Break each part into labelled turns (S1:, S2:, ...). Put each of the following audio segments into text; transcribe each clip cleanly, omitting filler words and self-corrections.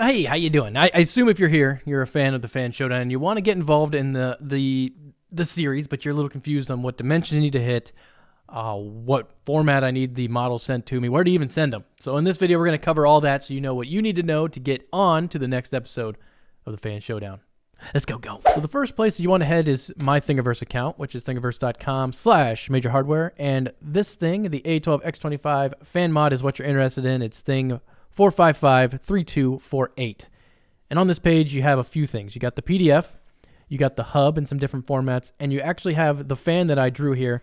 S1: Hey, how you doing? I assume if you're here, you're a fan of the Fan Showdown, and you want to get involved in the series, but you're a little confused on what dimension you need to hit, what format I need the model sent to me, where to even send them. So in this video, we're going to cover all that so you know what you need to know to get on to the next episode of the Fan Showdown. Let's go. So the first place you want to head is my Thingiverse account, which is thingiverse.com/majorhardware. And this thing, the A12X25 fan mod, is what you're interested in. It's thing 4553248. And on this page, you have a few things. You got the PDF, you got the hub in some different formats, and you actually have the fan that I drew here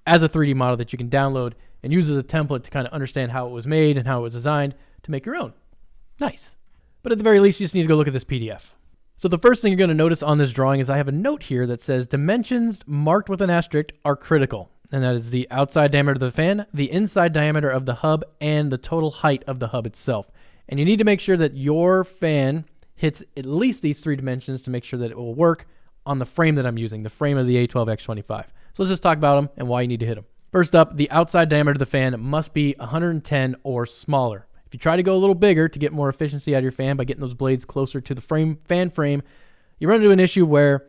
S1: as a 3D model that you can download and use as a template to kind of understand how it was made and how it was designed to make your own. Nice. But at the very least, you just need to go look at this PDF. So the first thing you're going to notice on this drawing is I have a note here that says dimensions marked with an asterisk are critical. And that is the outside diameter of the fan, the inside diameter of the hub, and the total height of the hub itself. And you need to make sure that your fan hits at least these three dimensions to make sure that it will work on the frame that I'm using, the frame of the A12X25. So let's just talk about them and why you need to hit them. First up, the outside diameter of the fan must be 110 or smaller. If you try to go a little bigger to get more efficiency out of your fan by getting those blades closer to the fan frame, you run into an issue where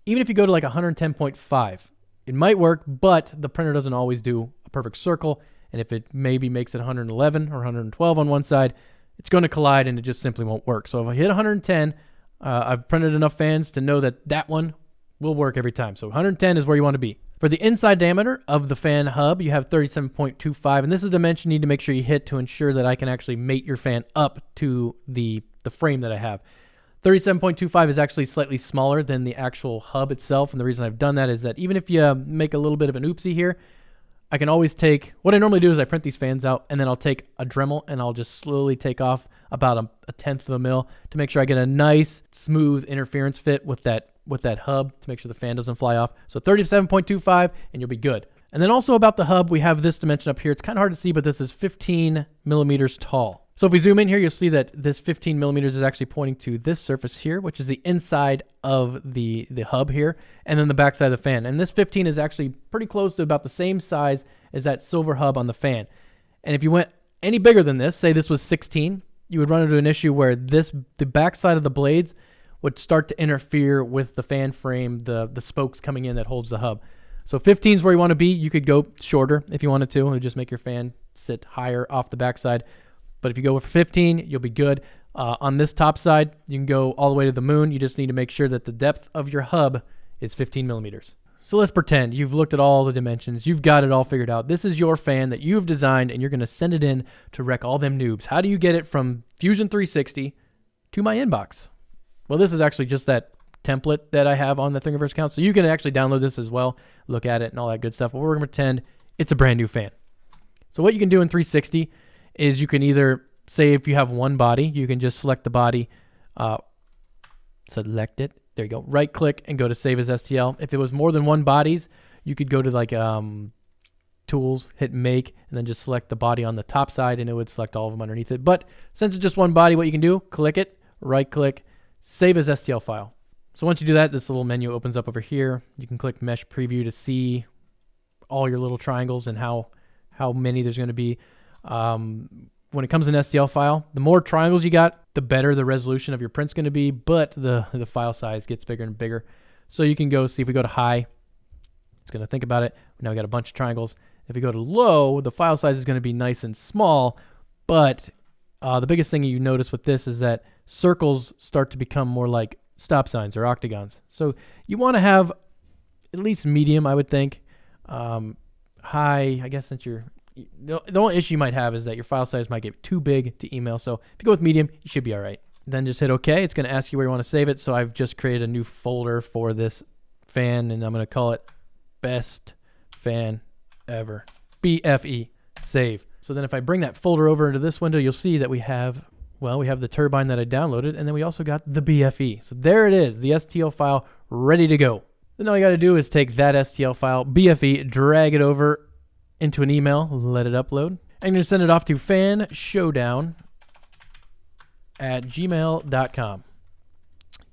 S1: even if you go to like 110.5, it might work, but the printer doesn't always do a perfect circle. And if it maybe makes it 111 or 112 on one side, it's going to collide and it just simply won't work. So if I hit 110, I've printed enough fans to know that that one will work every time. So 110 is where you want to be. For the inside diameter of the fan hub, you have 37.25, and this is a dimension you need to make sure you hit to ensure that I can actually mate your fan up to the frame that I have. 37.25 is actually slightly smaller than the actual hub itself, and the reason I've done that is that even if you make a little bit of an oopsie here, I can always take, what I normally do is I print these fans out, and then I'll take a Dremel, and I'll just slowly take off about a tenth of a mil to make sure I get a nice, smooth interference fit with that hub to make sure the fan doesn't fly off. So 37.25, and you'll be good. And then also about the hub, we have this dimension up here. It's kind of hard to see, but this is 15 millimeters tall. So if we zoom in here, you'll see that this 15 millimeters is actually pointing to this surface here, which is the inside of the hub here, and then the backside of the fan. And this 15 is actually pretty close to about the same size as that silver hub on the fan. And if you went any bigger than this, say this was 16, you would run into an issue where the backside of the blades would start to interfere with the fan frame, the spokes coming in that holds the hub. So 15 is where you want to be. You could go shorter if you wanted to. It would just make your fan sit higher off the backside. But if you go with 15, you'll be good. On this top side, you can go all the way to the moon. You just need to make sure that the depth of your hub is 15 millimeters. So let's pretend you've looked at all the dimensions. You've got it all figured out. This is your fan that you've designed, and you're going to send it in to wreck all them noobs. How do you get it from Fusion 360 to my inbox? Well, this is actually just that template that I have on the Thingiverse account. So you can actually download this as well, look at it and all that good stuff. But we're going to pretend it's a brand new fan. So what you can do in 360 is you can either say if you have one body, you can just select the body, select it. There you go. Right click and go to save as STL. If it was more than one bodies, you could go to like tools, hit make, and then just select the body on the top side and it would select all of them underneath it. But since it's just one body, what you can do, click it, right click, save as STL file. So once you do that, this little menu opens up over here. You can click mesh preview to see all your little triangles and how many there's going to be. When it comes to an STL file, the more triangles you got, the better the resolution of your print's going to be, but the file size gets bigger and bigger. So you can go see if we go to high, it's going to think about it. Now we got a bunch of triangles. If we go to low, the file size is going to be nice and small, but the biggest thing you notice with this is that circles start to become more like stop signs or octagons. So you want to have at least medium, I would think. High, I guess since you're... The only issue you might have is that your file size might get too big to email. So if you go with medium, you should be all right. Then just hit OK. It's going to ask you where you want to save it. So I've just created a new folder for this fan, and I'm going to call it Best Fan Ever. BFE. Save. So then if I bring that folder over into this window, you'll see that we have the turbine that I downloaded, and then we also got the BFE. So there it is, the STL file ready to go. Then all you got to do is take that STL file, BFE, drag it over into an email, let it upload. I'm going to send it off to fanshowdown@gmail.com.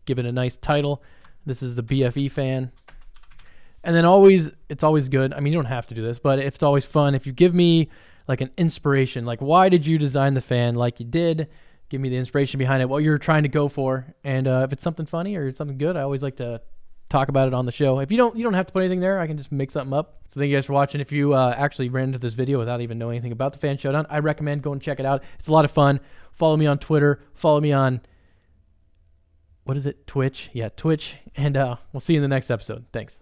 S1: Give it a nice title. This is the BFE fan. And then it's always good. I mean, you don't have to do this, but it's always fun if you give me like an inspiration. Like, why did you design the fan like you did? give me the inspiration behind it, what you're trying to go for. And if it's something funny or something good, I always like to talk about it on the show. If you don't have to put anything there. I can just make something up. So thank you guys for watching. If you actually ran into this video without even knowing anything about the Fan Showdown, I recommend going and check it out. It's a lot of fun. Follow me on Twitter. Follow me on, what is it? Twitch. Yeah, Twitch. And we'll see you in the next episode. Thanks.